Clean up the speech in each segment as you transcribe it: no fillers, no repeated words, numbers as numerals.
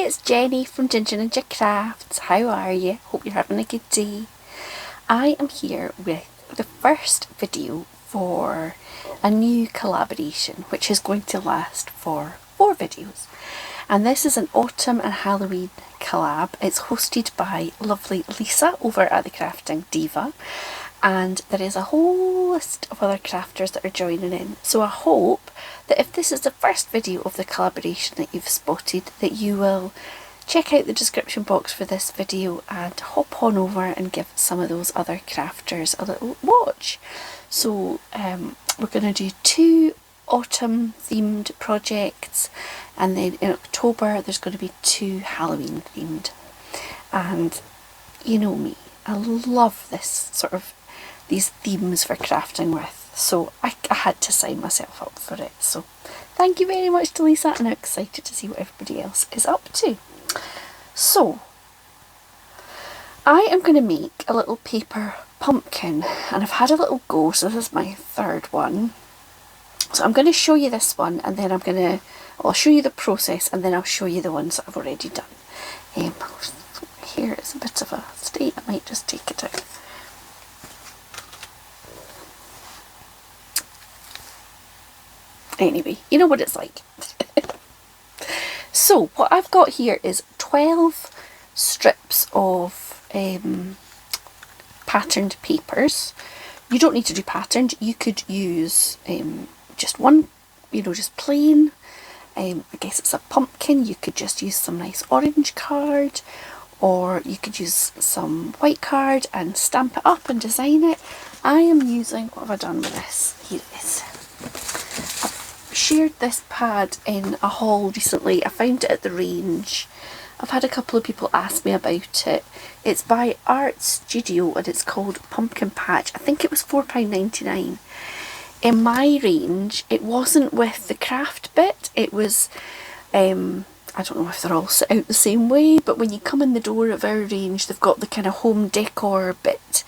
it's Jenny from Ginger Ninja Crafts. How are you? Hope you're having a good day. I am here with the first video for a new collaboration which is going to last for 4 videos. And this is an autumn and Halloween collab. It's hosted by lovely Lisa over at the Crafting Diva. And there is a whole list of other crafters that are joining in. So I hope that if this is the first video of the collaboration that you've spotted, that you will check out the description box for this video and hop on over and give some of those other crafters a little watch. So we're going to do 2 autumn themed projects, and then in October there's going to be 2 Halloween themed. And you know me, I love this sort of these themes for crafting with, so I had to sign myself up for it. So thank you very much to Lisa, and I'm excited to see what everybody else is up to. So I am going to make a little paper pumpkin, and I've had a little go, so this is my 3rd one. So I'm going to show you this one, and then I'll show you the process, and then I'll show you the ones that I've already done. Here it's a bit of a state, I might just take it out. Anyway, you know what it's like. So what I've got here is 12 strips of patterned papers. You don't need to do patterned, you could use just one, just plain. I guess it's a pumpkin. You could just use some nice orange card, or you could use some white card and stamp it up and design it. I am using, what have I done with this? Here it is. I've shared this pad in a haul recently. I found it at the range. I've had a couple of people ask me about it. It's by Art Studio and it's called Pumpkin Patch. I think it was £4.99. In my range, it wasn't with the craft bit. It was, I don't know if they're all set out the same way, but when you come in the door of our range, they've got the kind of home decor bit,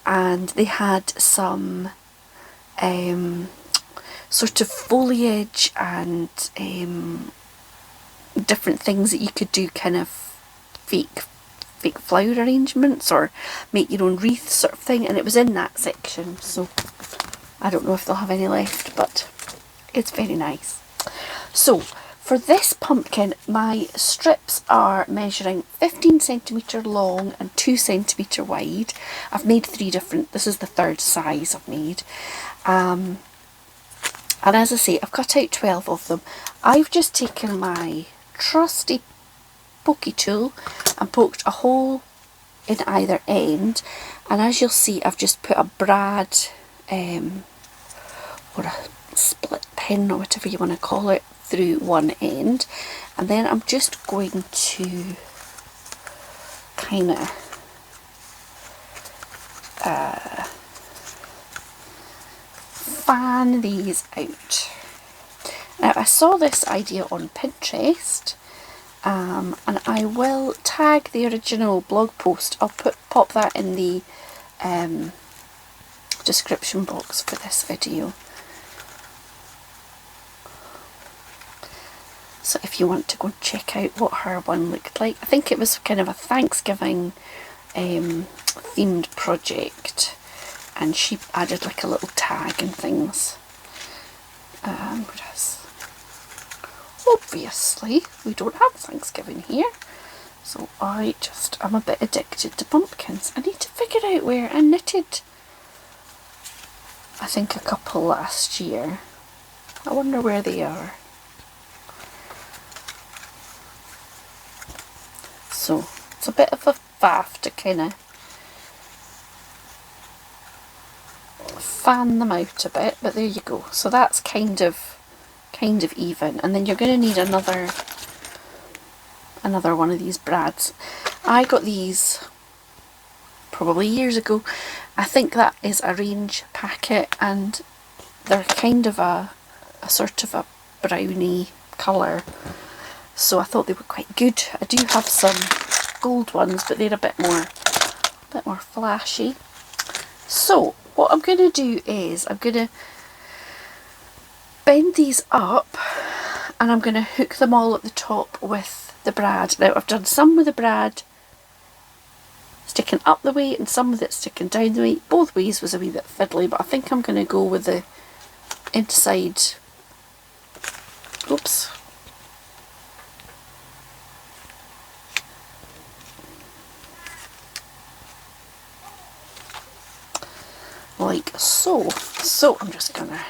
and they had some sort of foliage and different things that you could do, kind of fake flower arrangements or make your own wreath sort of thing, and it was in that section. So I don't know if they'll have any left, but it's very nice. So for this pumpkin, my strips are measuring 15cm long and 2cm wide. I've made 3 different, this is the 3rd size I've made. And as I say, I've cut out 12 of them. I've just taken my trusty pokey tool and poked a hole in either end, and as you'll see, I've just put a brad or a split pin or whatever you want to call it through one end, and then I'm just going to kind of fan these out. Now I saw this idea on Pinterest, and I will tag the original blog post. I'll pop that in the description box for this video. So if you want to go and check out what her one looked like. I think it was kind of a Thanksgiving themed project, and she added like a little tag and things. Whereas obviously we don't have Thanksgiving here, so I'm a bit addicted to pumpkins. I need to figure out where I knitted, I think, a couple last year. I wonder where they are. So it's a bit of a faff to kind of fan them out a bit, but there you go. So that's kind of even, and then you're going to need another one of these brads. I got these probably years ago. I think that is a range packet, and they're kind of a sort of a browny colour, so I thought they were quite good. I do have some gold ones, but they're a bit more flashy. So what I'm going to do is I'm going to bend these up, and I'm going to hook them all at the top with the brad. Now I've done some with the brad sticking up the way and some with it sticking down the way. Both ways was a wee bit fiddly, but I think I'm going to go with the inside. Oops. Like so. So I'm just gonna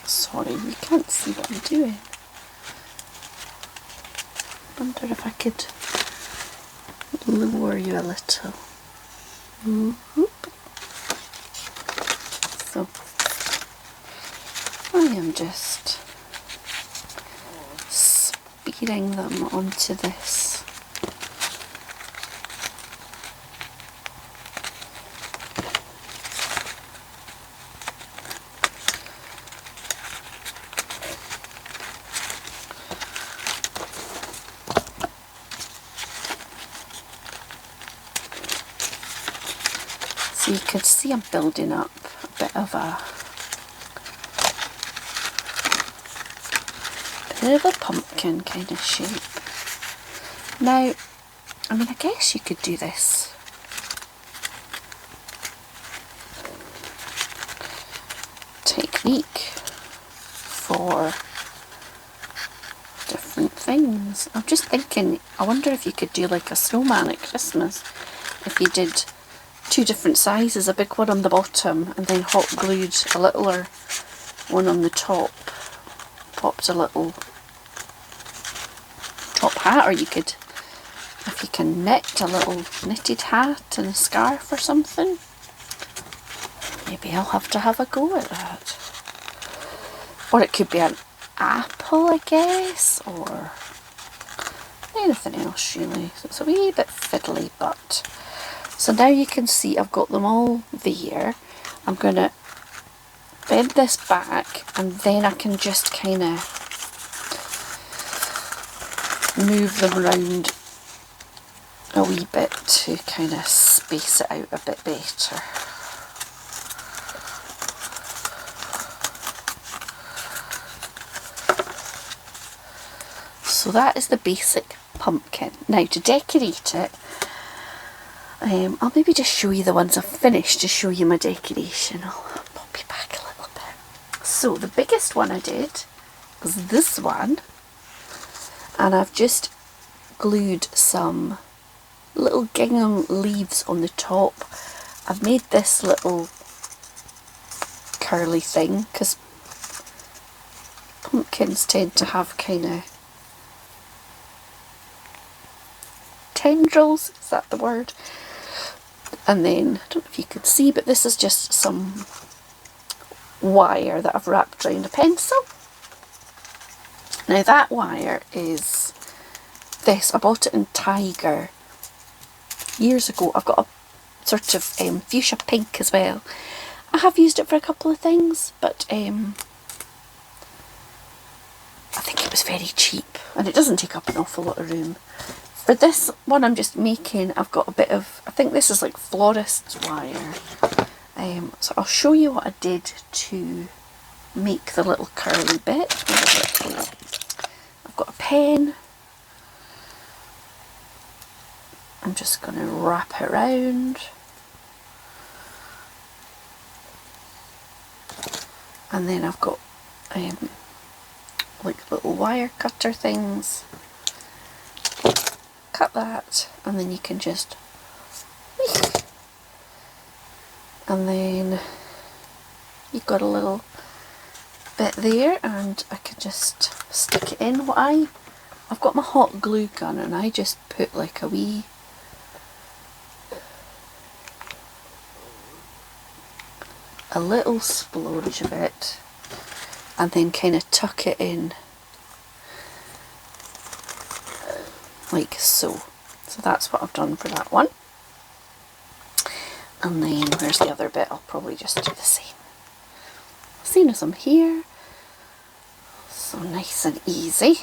sorry, you can't see what I'm doing. I wonder if I could lower you a little. So I am just speeding them onto this. So you can see I'm building up a bit of a pumpkin kind of shape. Now, I mean, I guess you could do this technique for different things. I'm just thinking, I wonder if you could do like a snowman at Christmas if you did 2 different sizes, a big one on the bottom and then hot glued a littler one on the top, popped a little top hat, or you could, if you can knit, a little knitted hat and a scarf or something. Maybe I'll have to have a go at that. Or it could be an apple, I guess, or anything else really. So it's a wee bit fiddly, but so now you can see I've got them all there. I'm going to bend this back and then I can just kind of move them around a wee bit to kind of space it out a bit better. So that is the basic pumpkin. Now to decorate it, I'll maybe just show you the ones I've finished to show you my decoration. I'll pop you back a little bit. So the biggest one I did was this one, and I've just glued some little gingham leaves on the top. I've made this little curly thing because pumpkins tend to have kind of tendrils, is that the word? And then, I don't know if you could see, but this is just some wire that I've wrapped around a pencil. Now that wire is this. I bought it in Tiger years ago. I've got a sort of fuchsia pink as well. I have used it for a couple of things, but I think it was very cheap and it doesn't take up an awful lot of room. For this one I'm just making, I've got a bit of, I think this is like florist's wire. So I'll show you what I did to make the little curly bit. I've got a pen. I'm just going to wrap it around. And then I've got like little wire cutter things. Cut that, and then you can just, and then you've got a little bit there, and I can just stick it in. I've got my hot glue gun, and I just put like a little splodge of it, and then kind of tuck it in like so. So that's what I've done for that one. And then where's the other bit? I'll probably just do the same. Same as I'm here. So nice and easy.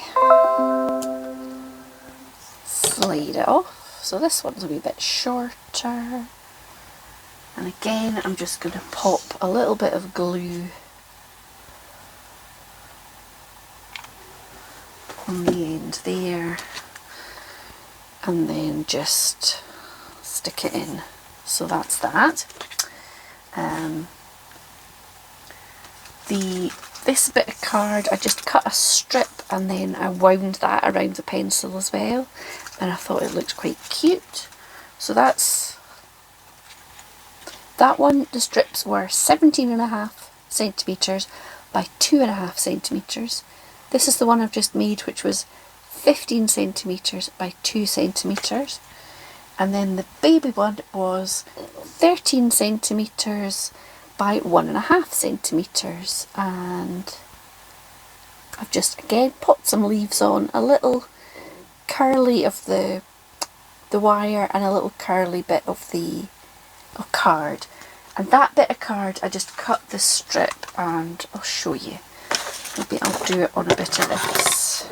Slide it off. So this one's a wee bit shorter. And again, I'm just going to pop a little bit of glue on the end there, and then just stick it in. So that's that. This bit of card, I just cut a strip and then I wound that around the pencil as well, and I thought it looked quite cute. So that's that one. The strips were 17.5 centimetres by 2.5 centimetres. This is the one I've just made, which was 15 centimetres by 2 centimetres. And then the baby one was 13 centimetres by 1.5 centimetres. And I've just again popped some leaves on, a little curly of the wire and a little curly bit of the card. And that bit of card, I just cut the strip, and I'll show you. Maybe I'll do it on a bit of this.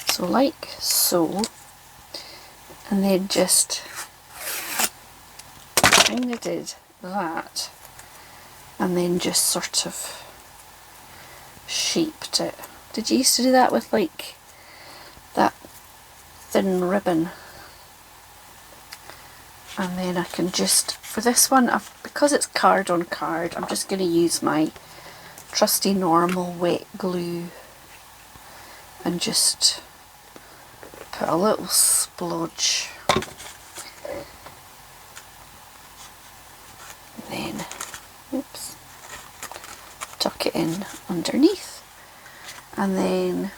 So like so, and then just kind of did that, and then just sort of shaped it. Did you used to do that with like that thin ribbon? And then I can just, for this one, because it's card on card, I'm just going to use my trusty normal wet glue and just put a little splodge. And then, oops, tuck it in underneath. And then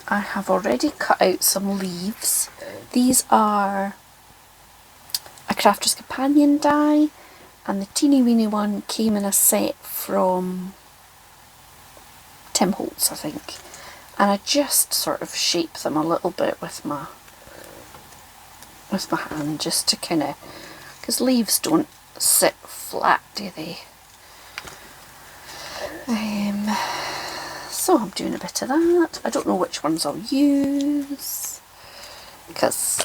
I have already cut out some leaves. These are a Crafter's Companion die, and the teeny weeny one came in a set from Tim Holtz, I think. And I just sort of shape them a little bit with my hand, just to kind of, because leaves don't sit flat, do they? So I'm doing a bit of that. I don't know which ones I'll use, because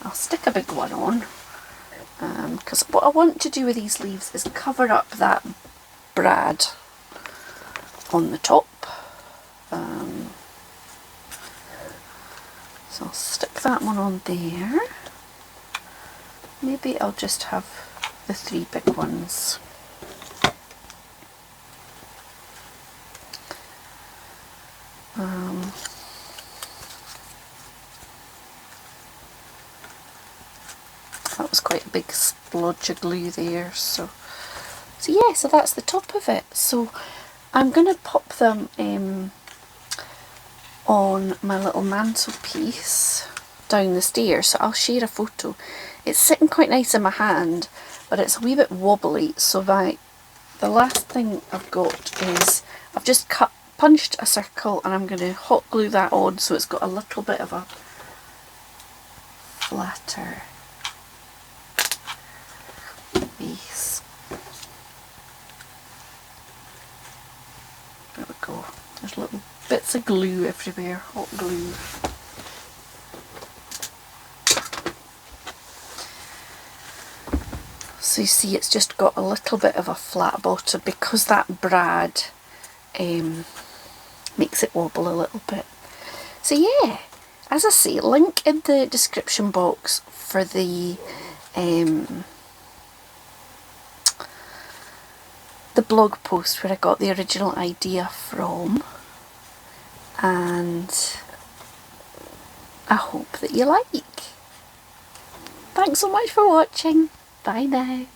I'll stick a big one on, because what I want to do with these leaves is cover up that brad on the top. So I'll stick that one on there. Maybe I'll just have the 3 big ones. That was quite a big splodge of glue there, so yeah, so that's the top of it. So I'm going to pop them on my little mantelpiece down the stairs, so I'll share a photo. It's sitting quite nice in my hand, but it's a wee bit wobbly, so the last thing I've got is I've just punched a circle, and I'm going to hot glue that on so it's got a little bit of a flatter base. There we go. There's little bits of glue everywhere, hot glue. So you see it's just got a little bit of a flat bottom because that brad makes it wobble a little bit. So yeah, as I say, link in the description box for the blog post where I got the original idea from, and I hope that you like. Thanks so much for watching. Bye now.